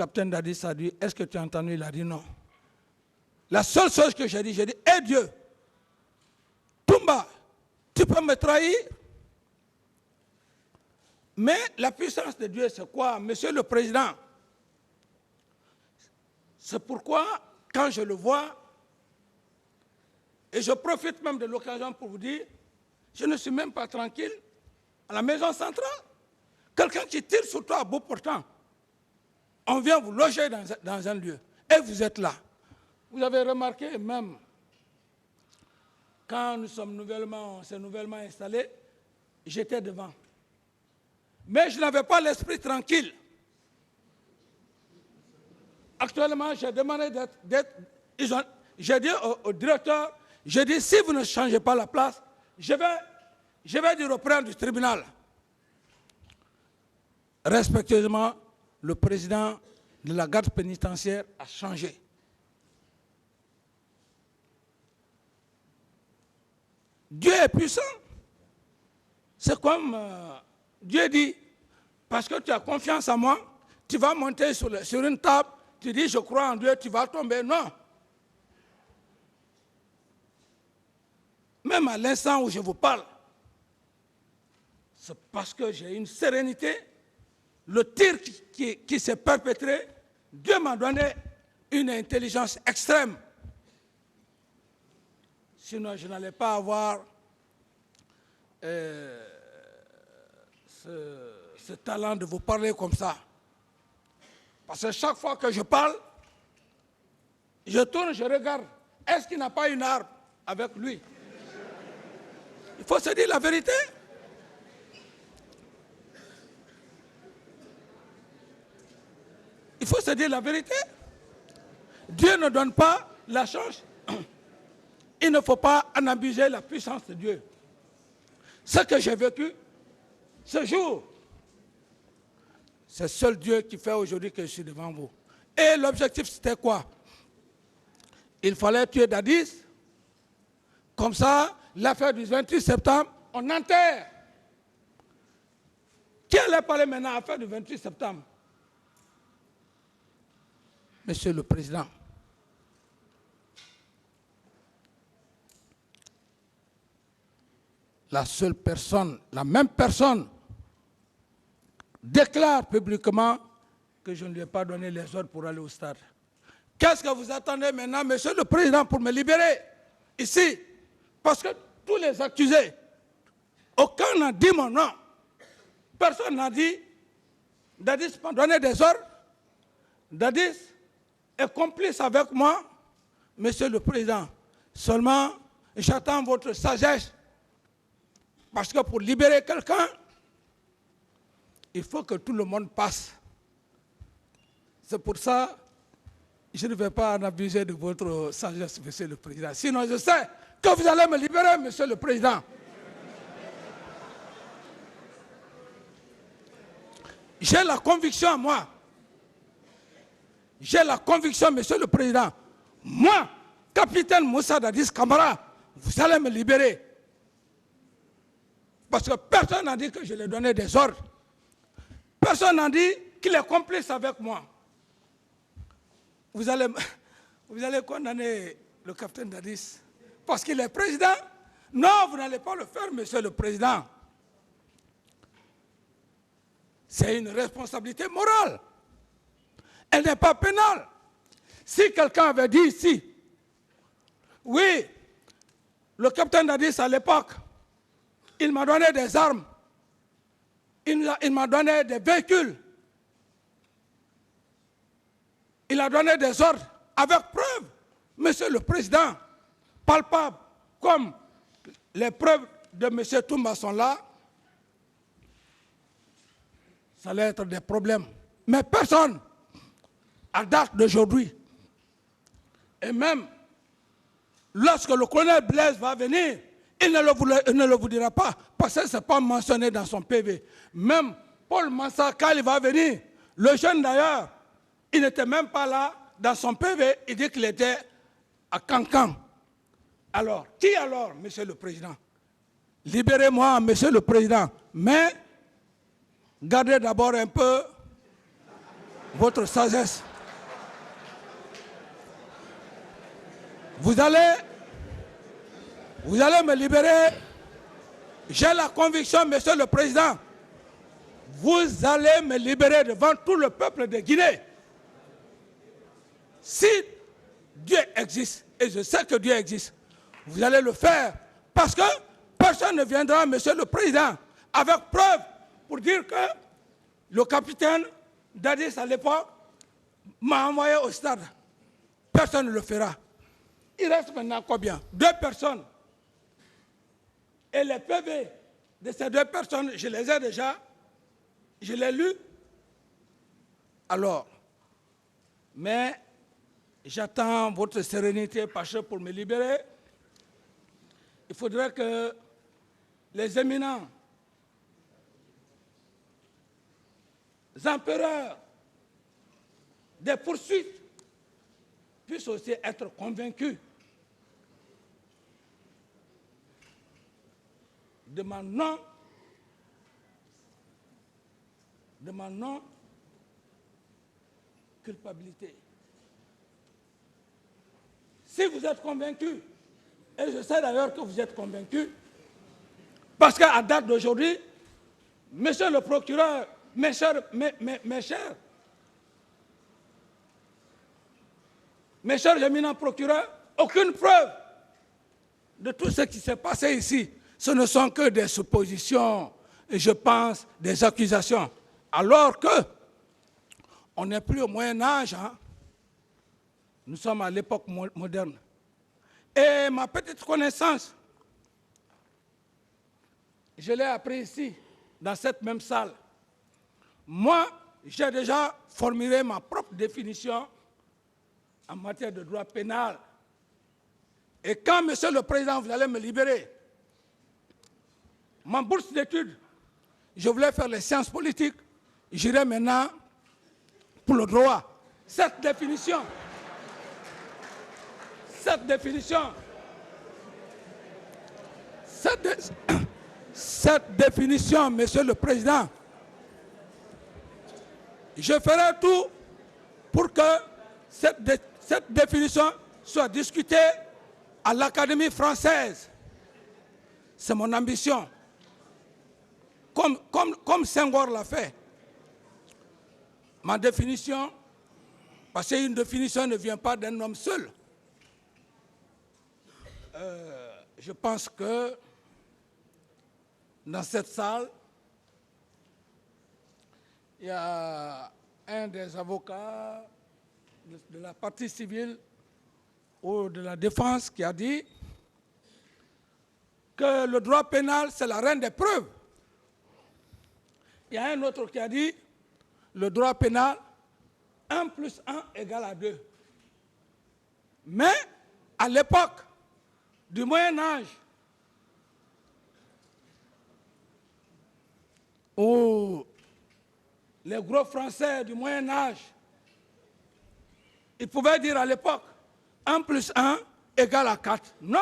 capitaine Dadis a dit, est-ce que tu as entendu? Il a dit non. La seule chose que j'ai dit, hé Dieu, Toumba, tu peux me trahir? Mais la puissance de Dieu, c'est quoi, Monsieur le Président? C'est pourquoi, quand je le vois, et je profite même de l'occasion pour vous dire, je ne suis même pas tranquille à la maison centrale. Quelqu'un qui tire sur toi à bout portant, on vient vous loger dans un lieu, et vous êtes là. Vous avez remarqué même, quand on s'est nouvellement installés, j'étais devant. Mais je n'avais pas l'esprit tranquille. Actuellement, j'ai demandé d'être... J'ai dit au directeur, j'ai dit, si vous ne changez pas la place, je vais dire au président du tribunal. Respectueusement, le président de la garde pénitentiaire a changé. Dieu est puissant. C'est comme Dieu dit, parce que tu as confiance en moi, tu vas monter sur une table, tu dis je crois en Dieu, tu vas tomber. Non. Même à l'instant où je vous parle, c'est parce que j'ai une sérénité. Le tir qui s'est perpétré, Dieu m'a donné une intelligence extrême. Sinon, je n'allais pas avoir ce talent de vous parler comme ça. Parce que chaque fois que je parle, je tourne, je regarde. Est-ce qu'il n'a pas une arme avec lui? Il faut se dire la vérité. Il faut se dire la vérité. Dieu ne donne pas la chance. Il ne faut pas en abuser la puissance de Dieu. Ce que j'ai vécu, ce jour, c'est seul Dieu qui fait aujourd'hui que je suis devant vous. Et l'objectif, c'était quoi? Il fallait tuer Dadis. Comme ça, l'affaire du 28 septembre, on enterre. Qui allait parler maintenant à l'affaire du 28 septembre? Monsieur le Président, la seule personne, la même personne, déclare publiquement que je ne lui ai pas donné les ordres pour aller au stade. Qu'est-ce que vous attendez maintenant, Monsieur le Président, pour me libérer ici? Parce que tous les accusés, aucun n'a dit mon nom. Personne n'a dit Dadis m'a donné des ordres. Dadis est complice avec moi, Monsieur le Président. Seulement, j'attends votre sagesse. Parce que pour libérer quelqu'un, il faut que tout le monde passe. C'est pour ça que je ne vais pas en abuser de votre sagesse, Monsieur le Président. Sinon, je sais que vous allez me libérer, Monsieur le Président. J'ai la conviction, moi. J'ai la conviction, Monsieur le Président. Moi, capitaine Moussa Dadis Camara, vous allez me libérer. Parce que personne n'a dit que je lui ai donné des ordres. Personne n'a dit qu'il est complice avec moi. Vous allez condamner le capitaine Dadis parce qu'il est président? Non, vous n'allez pas le faire, Monsieur le Président. C'est une responsabilité morale. Elle n'est pas pénale. Si quelqu'un avait dit ici, oui, le capitaine Dadis à l'époque, il m'a donné des armes, il m'a donné des véhicules, il a donné des ordres avec preuve, Monsieur le Président, palpable, comme les preuves de M. Toumba sont là, ça allait être des problèmes. Mais personne, à date d'aujourd'hui, et même lorsque le colonel Blaise va venir, il ne le vous dira pas, parce que ce n'est pas mentionné dans son PV. Même Paul Mansa, quand il va venir, le jeune d'ailleurs, il n'était même pas là dans son PV, il dit qu'il était à Cancan. Alors, qui alors, Monsieur le Président? Libérez-moi, Monsieur le Président, mais gardez d'abord un peu votre sagesse. Vous allez me libérer. J'ai la conviction, Monsieur le Président, vous allez me libérer devant tout le peuple de Guinée. Si Dieu existe, et je sais que Dieu existe, vous allez le faire parce que personne ne viendra, Monsieur le Président, avec preuve pour dire que le capitaine Dadis à l'époque m'a envoyé au stade. Personne ne le fera. Il reste maintenant combien? 2 personnes. Et les PV de ces 2 personnes, je les ai déjà, je les lus. Alors, mais j'attends votre sérénité, Pacha, pour me libérer. Il faudrait que les éminents empereurs des poursuites puissent aussi être convaincus de ma non-culpabilité. Si vous êtes convaincus, et je sais d'ailleurs que vous êtes convaincus, parce qu'à date d'aujourd'hui, monsieur le procureur, mes chers éminents procureurs, aucune preuve de tout ce qui s'est passé ici. Ce ne sont que des suppositions, et je pense des accusations. Alors que on n'est plus au Moyen-Âge, hein? Nous sommes à l'époque moderne. Et ma petite connaissance, je l'ai appris ici, dans cette même salle. Moi, j'ai déjà formulé ma propre définition en matière de droit pénal. Et quand, Monsieur le Président, vous allez me libérer, ma bourse d'études, je voulais faire les sciences politiques, j'irai maintenant pour le droit. Cette définition, Monsieur le Président, je ferai tout pour que cette définition soit discutée à l'Académie française. C'est mon ambition. Comme Senghor l'a fait. Ma définition, parce qu'une définition ne vient pas d'un homme seul. Je pense que dans cette salle, il y a un des avocats de la partie civile ou de la défense qui a dit que le droit pénal, c'est la reine des preuves. Il y a un autre qui a dit le droit pénal, 1 + 1 = 2. Mais à l'époque du Moyen-Âge, où les gros Français du Moyen-Âge, ils pouvaient dire à l'époque 1 + 1 = 4. Non.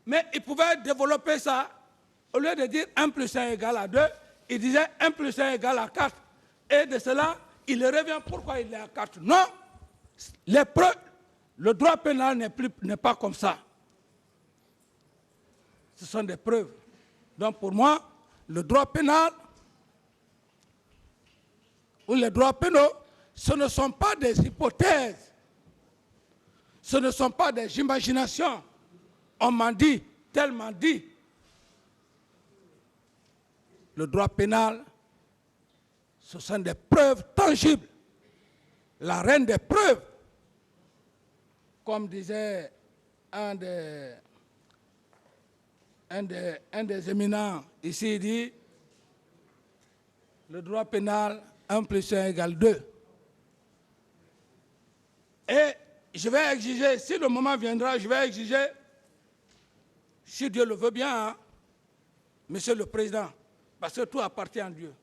Mais ils pouvaient développer ça. Au lieu de dire 1 + 1 = 2, ils disaient 1 + 1 = 4. Et de cela, il revient pourquoi il est à 4. Non. Les preuves, le droit pénal n'est pas comme ça. Ce sont des preuves. Donc pour moi, le droit pénal ou les droits pénaux, ce ne sont pas des hypothèses. Ce ne sont pas des imaginations. On m'a dit, tellement dit. Le droit pénal, ce sont des preuves tangibles. La reine des preuves. Comme disait un des éminents ici, il dit, le droit pénal, 1 + 1 = 2. Et je vais exiger, si le moment viendra, je vais exiger, si Dieu le veut bien, hein, Monsieur le Président, parce que tout appartient à Dieu.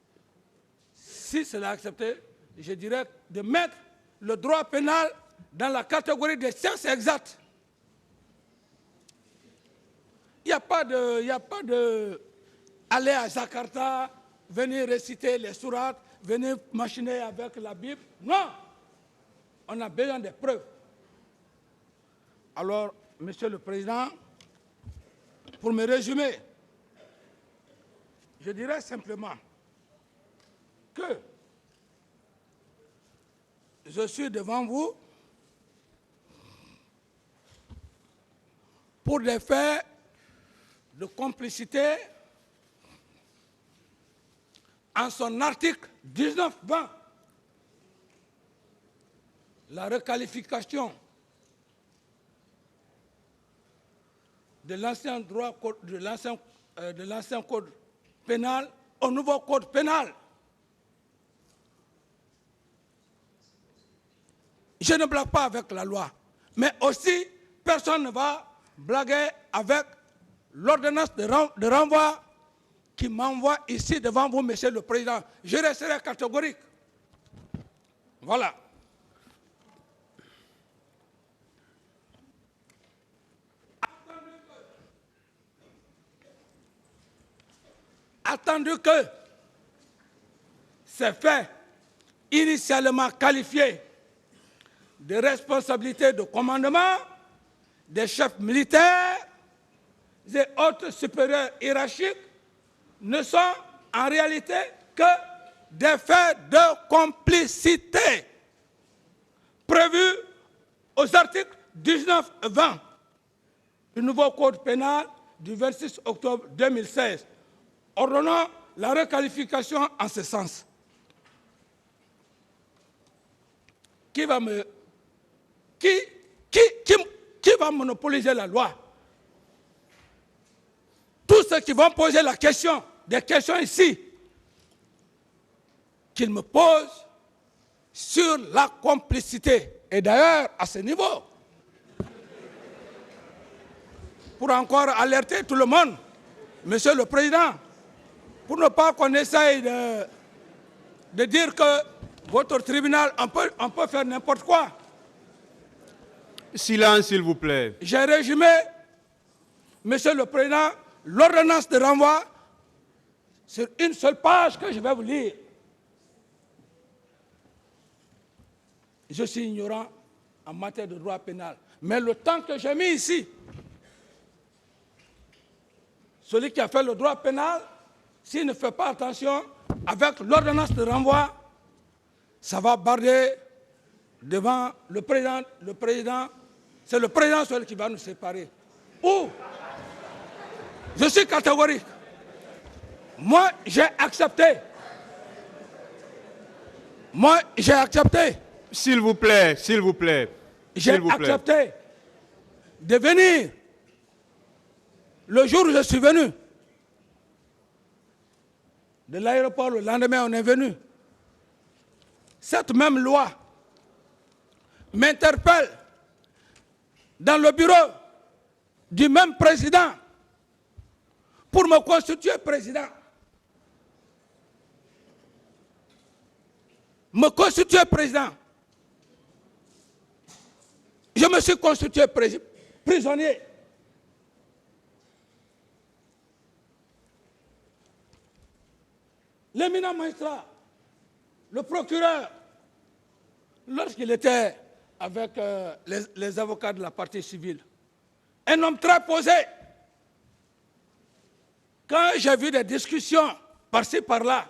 Si cela est accepté, je dirais de mettre le droit pénal dans la catégorie des sciences exactes. Il n'y a pas de aller à Jakarta, venir réciter les sourates, venir machiner avec la Bible. Non, on a besoin des preuves. Alors, Monsieur le Président, pour me résumer, je dirais simplement que je suis devant vous pour des faits de complicité en son article 19-20. La requalification de l'ancien droit de l'ancien code pénal au nouveau code pénal. Je ne blague pas avec la loi, mais aussi personne ne va blaguer avec l'ordonnance de renvoi qui m'envoie ici devant vous, Monsieur le Président. Je resterai catégorique. Voilà. Attendu que ces faits initialement qualifiés de responsabilité de commandement des chefs militaires et autres supérieurs hiérarchiques ne sont en réalité que des faits de complicité prévus aux articles 19 et 20 du nouveau code pénal du 26 octobre 2016, ordonnant la requalification en ce sens. Qui va monopoliser la loi? Tous ceux qui vont poser des questions ici, qu'ils me posent sur la complicité. Et d'ailleurs, à ce niveau, pour encore alerter tout le monde, Monsieur le Président, pour ne pas qu'on essaye de dire que votre tribunal, on peut faire n'importe quoi. Silence, s'il vous plaît. J'ai résumé, Monsieur le Président, l'ordonnance de renvoi sur une seule page que je vais vous lire. Je suis ignorant en matière de droit pénal. Mais le temps que j'ai mis ici, celui qui a fait le droit pénal, s'il ne fait pas attention, avec l'ordonnance de renvoi, ça va barder devant le président. C'est le président seul qui va nous séparer. Ou, je suis catégorique. Moi, j'ai accepté. Moi, j'ai accepté. S'il vous plaît, s'il vous plaît. J'ai accepté de venir. Le jour où je suis venu, de l'aéroport, le lendemain, on est venu. Cette même loi m'interpelle dans le bureau du même président pour me constituer président. Me constituer président. Je me suis constitué prisonnier. L'éminent magistrat, le procureur, lorsqu'il était avec les avocats de la partie civile, un homme très posé. Quand j'ai vu des discussions par-ci, par-là,